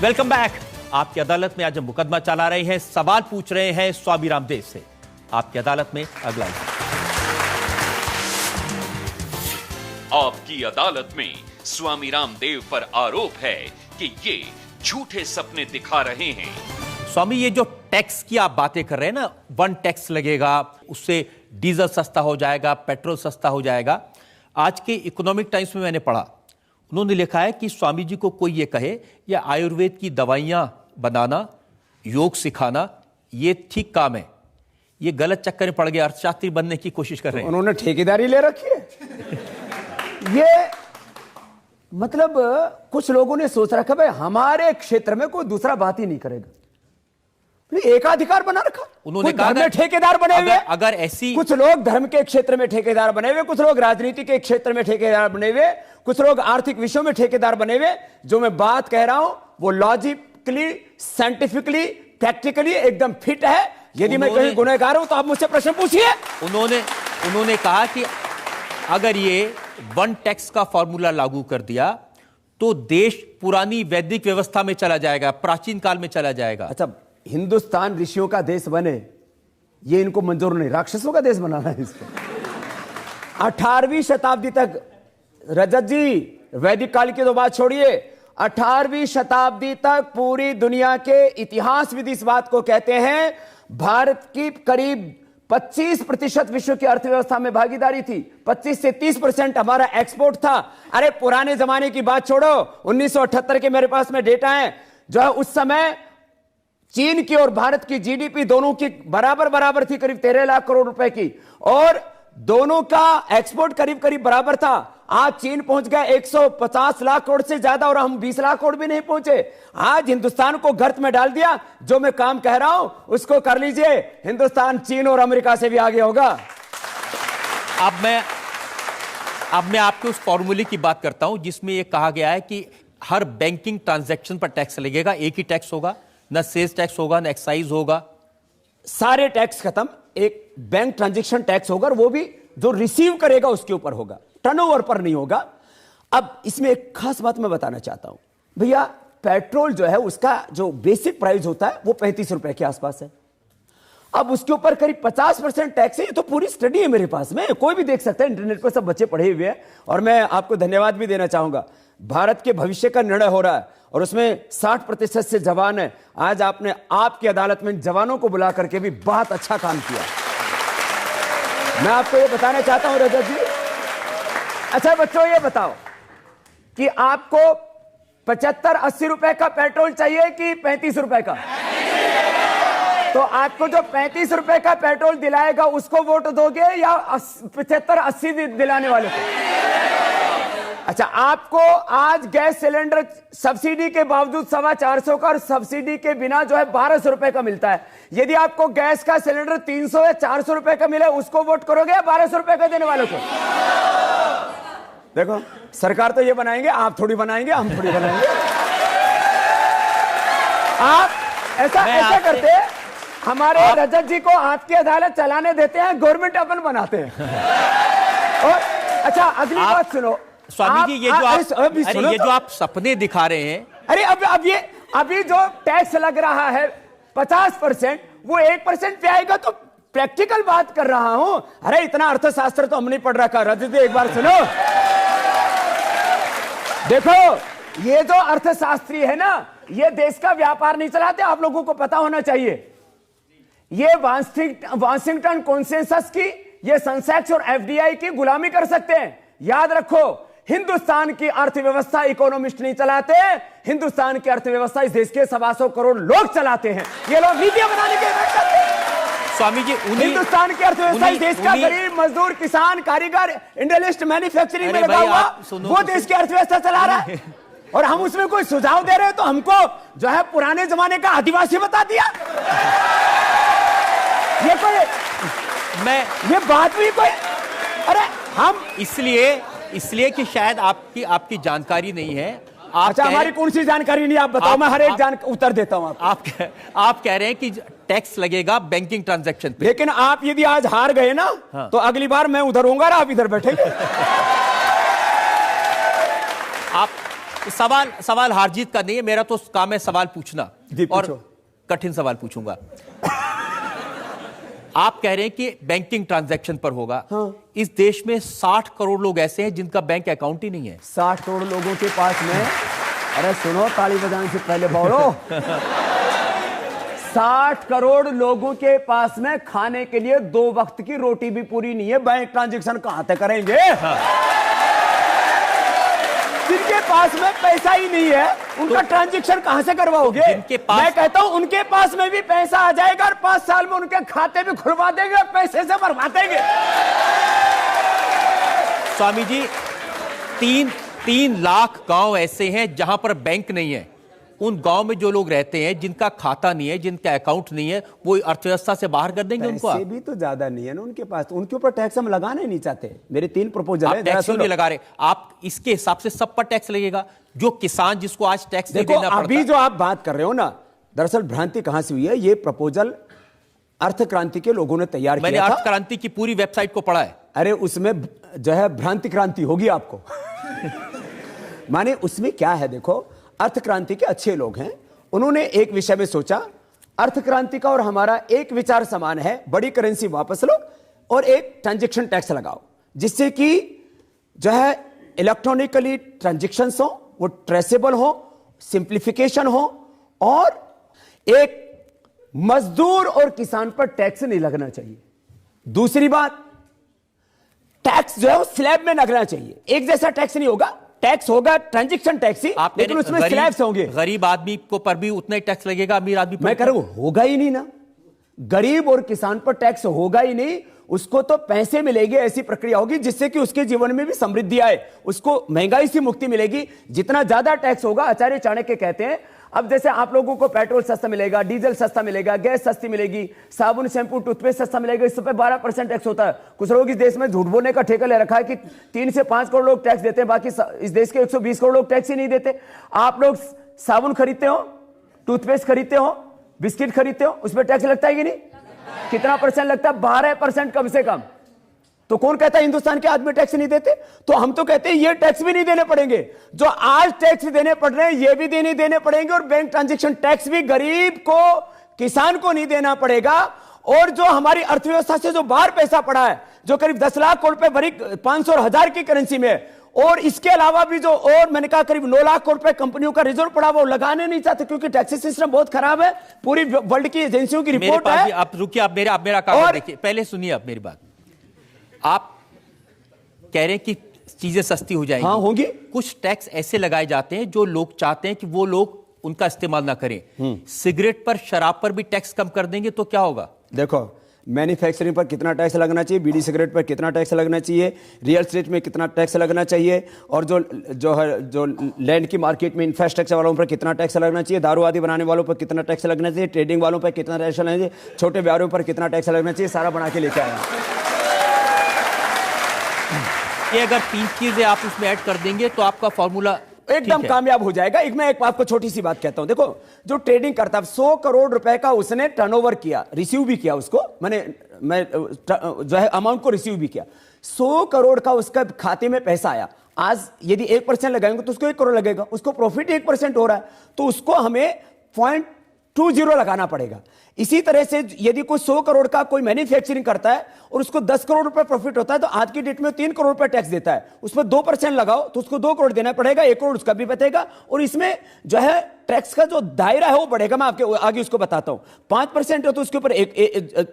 Welcome back. आपकी अदालत में आज हम मुकदमा चला रहे हैं, सवाल पूछ रहे हैं स्वामी रामदेव से। आपकी अदालत में अगला आपकी अदालत में स्वामी रामदेव पर आरोप है कि ये झूठे सपने दिखा रहे हैं। स्वामी, ये जो टैक्स की आप बातें कर रहे हैं ना, 1 टैक्स लगेगा, उससे डीजल सस्ता हो जाएगा, पेट्रोल सस्ता हो जाएगा। आज के इकोनॉमिक टाइम्स में मैंने पढ़ा, उन्होंने लिखा है कि स्वामी जी को कोई ये कहे या आयुर्वेद की दवाइयां बनाना, योग सिखाना, ये ठीक काम है, ये गलत चक्कर में पड़ गया, अर्थशास्त्री बनने की कोशिश कर रहे हैं। उन्होंने ठेकेदारी ले रखी है। ये मतलब कुछ लोगों ने सोच रखा भाई हमारे क्षेत्र में कोई दूसरा बात ही नहीं करेगा, एकाधिकार बना रखा। उन्होंने कहा धर्म ठेकेदार बने हुए, अगर ऐसी कुछ लोग धर्म के क्षेत्र में ठेकेदार बने हुए, कुछ लोग राजनीति के क्षेत्र में ठेकेदार बने हुए, कुछ लोग आर्थिक विषयों में ठेकेदार बने हुए। जो मैं बात कह रहा हूं वो लॉजिकली, साइंटिफिकली, प्रैक्टिकली एकदम फिट है। यदि मैं कहीं गुनहगार हूं तो आप मुझसे प्रश्न पूछिए। उन्होंने कहा कि अगर ये 1 टैक्स का फॉर्मूला लागू कर दिया तो देश पुरानी वैदिक व्यवस्था में चला जाएगा, प्राचीन काल में चला जाएगा। अच्छा, हिंदुस्तान ऋषियों का देश बने, ये इनको मंजूर नहीं, राक्षसों का देश बनाना है इसको। 18वीं शताब्दी तक, रजत जी वैदिक काल की तो बात छोड़िए, 18वीं शताब्दी तक पूरी दुनिया के इतिहासविद इस बात को कहते हैं, भारत की करीब 25% विश्व की अर्थव्यवस्था में भागीदारी थी। 25 से 30% हमारा एक्सपोर्ट था। अरे पुराने जमाने की बात छोड़ो, 1978 के मेरे पास में डेटा है, जो है उस समय चीन की और भारत की जीडीपी दोनों की बराबर थी, करीब 13 लाख करोड़ रुपए की, और दोनों का एक्सपोर्ट करीब बराबर था। आज चीन पहुंच गया 150 लाख करोड़ से ज्यादा और हम 20 लाख करोड़ भी नहीं पहुंचे। आज हिंदुस्तान को गर्त में डाल दिया। जो मैं काम कह रहा हूं उसको कर लीजिए, हिंदुस्तान चीन और अमेरिका से भी आगे होगा। अब मैं आपके उस फॉर्मूले की बात करता हूं जिसमें यह कहा गया है कि हर बैंकिंग ट्रांजैक्शन पर टैक्स लगेगा, एक ही टैक्स होगा, न सेल्स टैक्स होगा, न एक्साइज होगा, सारे टैक्स खत्म, एक बैंक ट्रांजैक्शन टैक्स होगा, और वो भी जो रिसीव करेगा उसके ऊपर होगा, टर्नओवर पर नहीं होगा। अब इसमें एक खास बात मैं बताना चाहता हूं भैया, पेट्रोल जो है उसका जो बेसिक प्राइस होता है वो 35 रुपए के आसपास है। अब उसके ऊपर करीब 50% टैक्स है। ये तो पूरी स्टडी है मेरे पास में, कोई भी देख सकता है, इंटरनेट पर सब बच्चे पढ़े हुए हैं। और मैं आपको धन्यवाद भी देना चाहूंगा, भारत के भविष्य का निर्णय हो रहा है और उसमें 60% से जवान है। आज आपने आपकी अदालत में जवानों को बुला करके भी बहुत अच्छा काम किया। मैं आपको ये बताना चाहता हूं रजत जी। अच्छा बच्चों, ये बताओ कि आपको 75-80 रुपए का पेट्रोल चाहिए कि 35 रुपए का? तो आपको जो 35 रुपए का पेट्रोल दिलाएगा उसको वोट दोगे या 75-80 दिलाने वाले को? अच्छा, आपको आज गैस सिलेंडर सब्सिडी के बावजूद 425 का और सब्सिडी के बिना जो है 1200 रुपए का मिलता है। यदि आपको गैस का सिलेंडर 300 या 400 रुपए का मिले, उसको वोट करोगे या 1200 रुपए का देने वालों को? देखो, सरकार तो ये बनाएंगे, आप थोड़ी बनाएंगे, हम थोड़ी बनाएंगे। आप ऐसा करते हैं, हमारे रजत जी को आपकी अदालत चलाने देते हैं, गवर्नमेंट अपन बनाते हैं। और अच्छा, अगली बात सुनो स्वामी जी, ये जो आप सपने दिखा रहे हैं, अरे अभी जो टैक्स लग रहा है 50%, वो 1% पे आएगा, तो प्रैक्टिकल बात कर रहा हूं। अरे इतना अर्थशास्त्र तो हम नहीं पढ़ रखा। रजत जी एक बार सुनो, देखो ये जो अर्थशास्त्री है ना, ये देश का व्यापार नहीं चलाते, आप लोगों को पता होना चाहिए। ये वाशिंगटन कॉन्सेंसस की, ये सेंसेक्स और एफडीआई की गुलामी कर सकते हैं। याद रखो, हिंदुस्तान की अर्थव्यवस्था इकोनॉमिस्ट नहीं चलाते, हिंदुस्तान की अर्थव्यवस्था इस देश के 125 करोड़ लोग चलाते हैं। ये लोग नीतियां बनाने के लिए करते हैं। स्वामी जी, हिंदुस्तान की अर्थव्यवस्था इस देश का गरीब मजदूर, किसान, कारीगर, इंडस्ट्रियलिस्ट, मैन्युफैक्चरिंग में लगा हुआ, वो देश की अर्थव्यवस्था चला रहा है। और हम उसमें कोई सुझाव दे रहे हैं तो हमको जो है पुराने जमाने का आदिवासी बता दिया। ये बात भी कोई, अरे हम इसलिए कि शायद आपकी जानकारी नहीं है। अच्छा, हमारी कौन सी जानकारी नहीं, आप बताओ, मैं हर एक उत्तर देता हूं। आप कह रहे हैं कि टैक्स लगेगा बैंकिंग ट्रांजैक्शन पे, लेकिन आप यदि आज हार गए ना, हाँ, तो अगली बार मैं उधर होऊंगा और आप इधर बैठेंगे। सवाल हार जीत का नहीं है, मेरा तो काम है सवाल पूछना। जी, और पूछो। कठिन सवाल पूछूंगा। आप कह रहे हैं कि बैंकिंग ट्रांजैक्शन पर होगा। हाँ। इस देश में 60 करोड़ लोग ऐसे हैं जिनका बैंक अकाउंट ही नहीं है। 60 करोड़ लोगों के पास में, अरे सुनो, ताली बजाने से पहले बोलो। 60 करोड़ लोगों के पास में खाने के लिए 2 वक्त की रोटी भी पूरी नहीं है, बैंक ट्रांजैक्शन कहां से करेंगे? जिनके पास में पैसा ही नहीं है, उनका ट्रांजैक्शन कहां से करवाओगे? जिनके पास, मैं कहता हूं उनके पास में भी पैसा आ जाएगा और 5 साल में उनके खाते भी खुलवा देंगे और पैसे से भरवा देंगे। स्वामी जी, 3 लाख गांव ऐसे हैं जहां पर बैंक नहीं है। उन गांव में जो लोग रहते हैं, जिनका खाता नहीं है, जिनका अकाउंट नहीं है, वो अर्थव्यवस्था से बाहर कर देंगे उनको। पैसे भी तो ज्यादा नहीं है ना उनके पास, उनके ऊपर टैक्स हम लगाना नहीं चाहते। मेरे 3 प्रपोजल है। टैक्स नहीं लगा रहे आप, इसके हिसाब से सब पर टैक्स लगेगा। जो किसान जिसको आज टैक्स नहीं देखो, देना पड़ता। अभी जो आप बात कर रहे हो ना, दरअसल भ्रांति कहां से हुई है? ये प्रपोजल अर्थ क्रांति के लोगों ने तैयार मैंने किया था। अर्थ क्रांति की पूरी वेबसाइट को पढ़ा है। अरे उसमें जो है भ्रांति क्रांति होगी आपको। माने उसमें क्या है, देखो, अर्थ क्रांति के अच्छे लोग हैं, उन्होंने एक विषय में सोचा, अर्थ क्रांति का और हमारा एक विचार समान है, बड़ी करेंसी वापस लो और एक ट्रांजैक्शन टैक्स लगाओ, जिससे कि जो है इलेक्ट्रॉनिकली ट्रांजैक्शंस हो, वो ट्रेसेबल हो, सिंप्लीफिकेशन हो, और एक मजदूर और किसान पर टैक्स नहीं लगना चाहिए। दूसरी बात, टैक्स जो है वो स्लैब में लगना चाहिए, एक जैसा टैक्स नहीं होगा। टैक्स होगा ट्रांजैक्शन टैक्स ही, लेकिन उसमें स्लैब्स होंगे। गरीब आदमी को पर भी उतना ही टैक्स लगेगा, अमीर आदमी पर। मैं कह रहा हूं होगा ही नहीं ना, गरीब और किसान पर टैक्स होगा ही नहीं। उसको तो पैसे मिलेंगे, ऐसी प्रक्रिया होगी जिससे कि उसके जीवन में भी समृद्धि आए, उसको महंगाई से मुक्ति मिलेगी। जितना ज्यादा टैक्स होगा, आचार्य चाणक्य कहते हैं, अब जैसे आप लोगों को पेट्रोल सस्ता मिलेगा, डीजल सस्ता मिलेगा, गैस सस्ती मिलेगी, साबुन, शैंपू, टूथपेस्ट सस्ता मिलेगा, इस पे 12% टैक्स होता है। कुछ लोग इस देश में झूठ बोलने का ठेका ले रखा है कि 3 से 5 करोड़ लोग टैक्स देते हैं, बाकी इस देश के 120 करोड़ लोग टैक्स ही नहीं देते। आप लोग साबुन खरीदते हो, टूथपेस्ट खरीदते हो, बिस्किट खरीदते हो, उस पर टैक्स लगता है कि नहीं? कितना परसेंट लगता है? 12% कम से कम। तो कौन कहता है हिंदुस्तान के आदमी टैक्स नहीं देते? तो हम तो कहते हैं ये टैक्स भी नहीं देने पड़ेंगे, जो आज टैक्स देने पड़ रहे हैं ये भी देने पड़ेंगे, और बैंक ट्रांजैक्शन टैक्स भी गरीब को, किसान को नहीं देना पड़ेगा। और जो हमारी अर्थव्यवस्था से जो बाहर पैसा पड़ा है, जो करीब 10 लाख करोड़ रुपए भरी 500 और 1000 की करेंसी में, और इसके अलावा भी जो, और मैंने कहा करीब 9 लाख करोड़ रुपए कंपनियों का रिजर्व पड़ा, वो लगाने नहीं चाहते क्योंकि टैक्स सिस्टम बहुत खराब है। पूरी वर्ल्ड की एजेंसियों की रिपोर्ट है। आप रुकिए, आप मेरा कागज देखिए, पहले सुनिए आप मेरी बात। आप कह रहे हैं कि चीजें सस्ती हो जाएंगी। हाँ, होंगी। कुछ टैक्स ऐसे लगाए जाते हैं जो लोग चाहते हैं कि वो लोग उनका इस्तेमाल ना करें। सिगरेट पर, शराब पर भी टैक्स कम कर देंगे तो क्या होगा? देखो, मैन्युफैक्चरिंग पर कितना टैक्स लगना चाहिए, बीड़ी सिगरेट पर कितना टैक्स लगना चाहिए, रियल एस्टेट में कितना टैक्स लगना चाहिए, और जो लैंड की मार्केट में इंफ्रास्ट्रक्चर वालों पर कितना टैक्स लगना चाहिए, दारू आदि बनाने वालों पर कितना टैक्स लगना चाहिए, ट्रेडिंग वालों पर कितना टैक्स लगना चाहिए, छोटे व्यापारियों पर कितना टैक्स लगना चाहिए, सारा बना के लेके आया। ये अगर 3 चीजें आप उसमें ऐड कर देंगे तो आपका फॉर्मूला एकदम कामयाब हो जाएगा। मैं एक आपको छोटी सी बात कहता हूं, देखो, जो ट्रेडिंग करता है, 100 करोड़ रुपए का उसने टर्नओवर किया, रिसीव भी किया उसको, मैं जो है अमाउंट को रिसीव भी किया, 100 करोड़ का उसका खाते में पैसा आया। आज यदि 1% लगाएंगे तो उसको 1 करोड़ लगेगा, उसको प्रॉफिट 1% हो रहा है, तो उसको हमें 0.20 लगाना पड़ेगा। इसी तरह से यदि कोई 100 करोड़ का कोई मैन्युफैक्चरिंग करता है और उसको 10 करोड़ रुपए प्रॉफिट होता है, तो आज की डेट में 3 करोड़ रुपए टैक्स देता है, उसमें 2% लगाओ तो उसको 2 करोड़ देना पड़ेगा, 1 करोड़ उसका भी बचेगा। और इसमें जो है टैक्स का जो दायरा है वो बढ़ेगा। मैं आपके आगे उसको बताता हूं। 5% है तो उसके ऊपर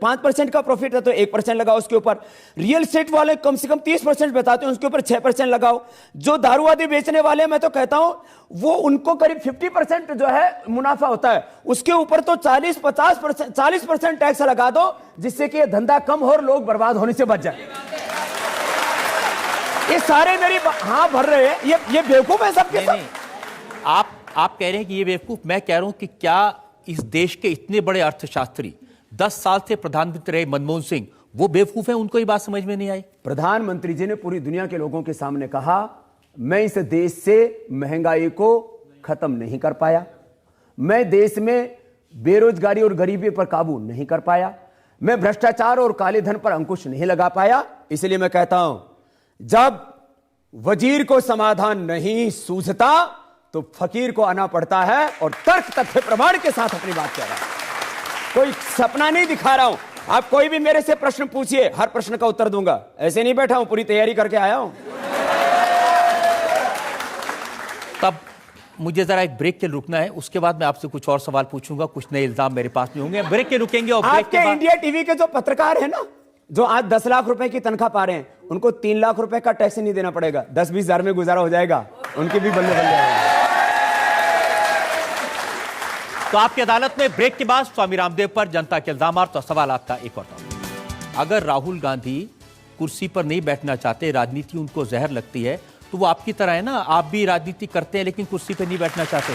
5% का प्रॉफिट है तो 1% लगाओ उसके ऊपर। रियल एस्टेट वाले कम से कम 30% बताते हैं, उसके ऊपर 6% लगाओ। जो दारू आदि बेचने वाले, मैं तो कहता हूं वो उनको करीब 50% जो है मुनाफा होता है, उसके ऊपर तो 40% टैक्स लगा दो, जिससे कि धंधा कम हो और लोग बर्बाद होने से बच जाए। ये सारे मेरी हाँ भर रहे हैं, ये बेवकूफ है सबके सब। आप कह रहे हैं कि ये बेवकूफ, मैं कह रहा हूं कि क्या इस देश के इतने बड़े अर्थशास्त्री 10 साल से प्रधानमंत्री रहे मनमोहन सिंह, वो बेवकूफ हैं, उनको ये बात समझ में नहीं आई? प्रधानमंत्री जी ने पूरी दुनिया के लोगों के सामने कहा, मैं इस देश से महंगाई को खत्म नहीं कर पाया, मैं देश में बेरोजगारी और गरीबी पर काबू नहीं कर पाया, मैं भ्रष्टाचार और काले धन पर अंकुश नहीं लगा पाया। इसलिए मैं कहता हूं, जब वजीर को समाधान नहीं सूझता तो फकीर को आना पड़ता है और तर्क तथ्य प्रमाण के साथ अपनी बात कह रहा है। कोई सपना नहीं दिखा रहा हूं। आप कोई भी मेरे से प्रश्न पूछिए, हर प्रश्न का उत्तर दूंगा। ऐसे नहीं बैठा हूं, पूरी तैयारी करके आया हूं। तब मुझे जरा एक ब्रेक के लिए रुकना है, उसके बाद मैं आपसे कुछ और सवाल पूछूंगा, कुछ नए इल्जाम मेरे पास नहीं होंगे। ब्रेक के रुकेंगे और ब्रेक के आपके बाद इंडिया टीवी के जो पत्रकार हैं ना, जो आज 10 लाख रुपए की तनख्वाह पा रहे हैं, उनको 3 लाख रुपए का टैक्स नहीं देना पड़ेगा, 10-20 हजार में गुजारा हो जाएगा, उनकी भी बल्ले बल्ले होगा। तो आपकी अदालत में ब्रेक के बाद स्वामी रामदेव पर जनता के इल्जाम और सवाल का एक और टॉपिक। अगर राहुल गांधी कुर्सी पर नहीं बैठना चाहते, राजनीति उनको जहर लगती है, तो वो आपकी तरह है ना, आप भी राजनीति करते हैं लेकिन कुर्सी पर नहीं बैठना चाहते।